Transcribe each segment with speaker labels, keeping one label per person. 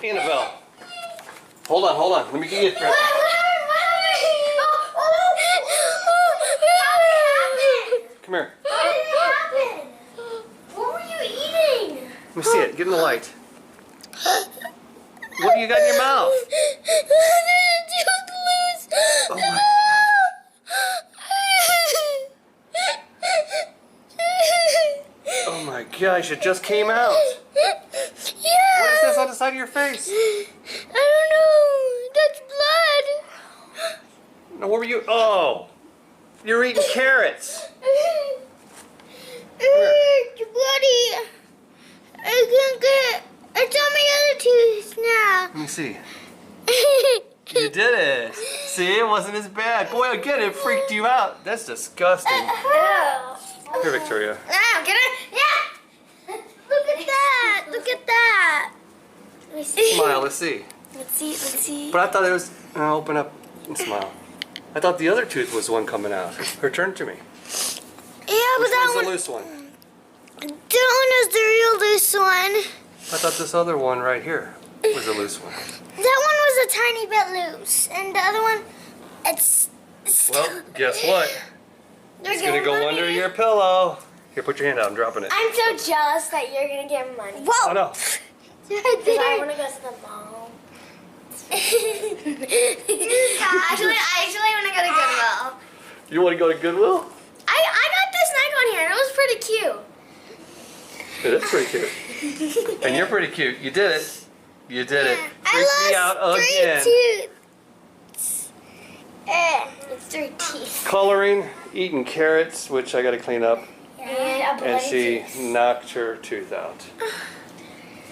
Speaker 1: Annabelle. Hold on. Let me get you. Come here.
Speaker 2: What did happen? What were you eating?
Speaker 1: Let me see it. Get in the light. What do you got in your mouth? Oh my gosh. Oh my gosh, it just came out.
Speaker 2: Yeah.
Speaker 1: What is this on the side of your face?
Speaker 2: I don't know. That's blood.
Speaker 1: No, what were you? Oh, you're eating carrots.
Speaker 2: It's bloody. I can't get. It's on my other tooth now.
Speaker 1: Let me see. You did it. See, it wasn't as bad. Boy, again, it freaked you out. That's disgusting. Here, Victoria.
Speaker 2: Now, get it? Yeah. Look at that. Look at that. Let me see.
Speaker 1: Smile, let's see.
Speaker 2: Let's see.
Speaker 1: But I thought it was, open up and smile. I thought the other tooth was the one coming out. Her turn to me.
Speaker 2: Yeah, but
Speaker 1: Which
Speaker 2: that
Speaker 1: one's
Speaker 2: one.
Speaker 1: the loose one?
Speaker 2: That one is the real loose one.
Speaker 1: I thought this other one right here was a loose one.
Speaker 2: That one was a tiny bit loose, and the other one, it's.
Speaker 1: Well, guess what? It's gonna go under your pillow. Here, put your hand out. I'm dropping it.
Speaker 2: I'm so jealous that you're gonna get money. Whoa!
Speaker 1: Oh no.
Speaker 2: Because I want to go to the mall. actually, I want to go to Goodwill.
Speaker 1: You want to go to Goodwill?
Speaker 2: I got this Nike on here, and it was pretty cute.
Speaker 1: It is pretty cute. And you're pretty cute. You did it. You did it. Freaked me out
Speaker 2: I lost
Speaker 1: again.
Speaker 2: 3 teeth. It's 3 teeth.
Speaker 1: Coloring, eating carrots, which I got to clean up.
Speaker 2: And a
Speaker 1: And
Speaker 2: bloody
Speaker 1: she
Speaker 2: tooth.
Speaker 1: knocked her tooth out.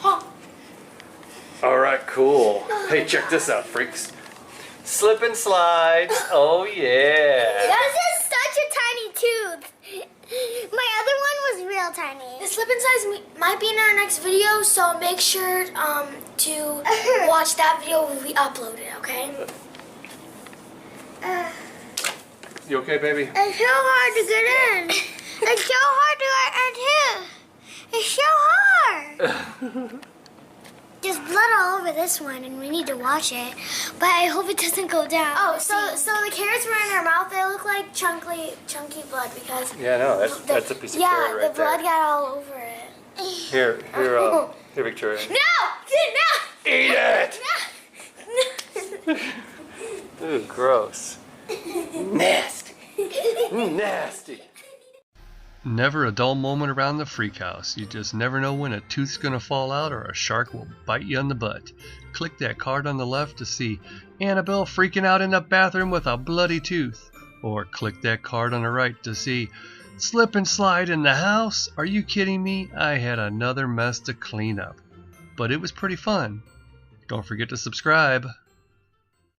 Speaker 2: Oh.
Speaker 1: All right, cool. Hey, check this out, freaks. Slip and slides. Oh, yeah.
Speaker 2: That is such a tiny tooth. My other one was real tiny. The slip and size might be in our next video, so make sure to watch that video when we upload it, okay?
Speaker 1: You okay, baby?
Speaker 2: It's so hard to get in. It's so hard to get in too. It's so hard. There's blood all over this one, and we need to wash it. But I hope it doesn't go down. Oh, so the carrots were in her mouth. They look like chunky blood because.
Speaker 1: Yeah, no, that's a piece of carrot
Speaker 2: yeah,
Speaker 1: right
Speaker 2: the blood
Speaker 1: there.
Speaker 2: got all over it.
Speaker 1: Here, Victoria.
Speaker 2: No!
Speaker 1: Eat it!
Speaker 2: No!
Speaker 1: Ooh, gross. Nasty. Nasty. Never a dull moment around the freak house. You just never know when a tooth's gonna fall out or a shark will bite you on the butt. Click that card on the left to see Annabelle freaking out in the bathroom with a bloody tooth. Or click that card on the right to see Slip and Slide in the house. Are you kidding me? I had another mess to clean up. But it was pretty fun. Don't forget to subscribe.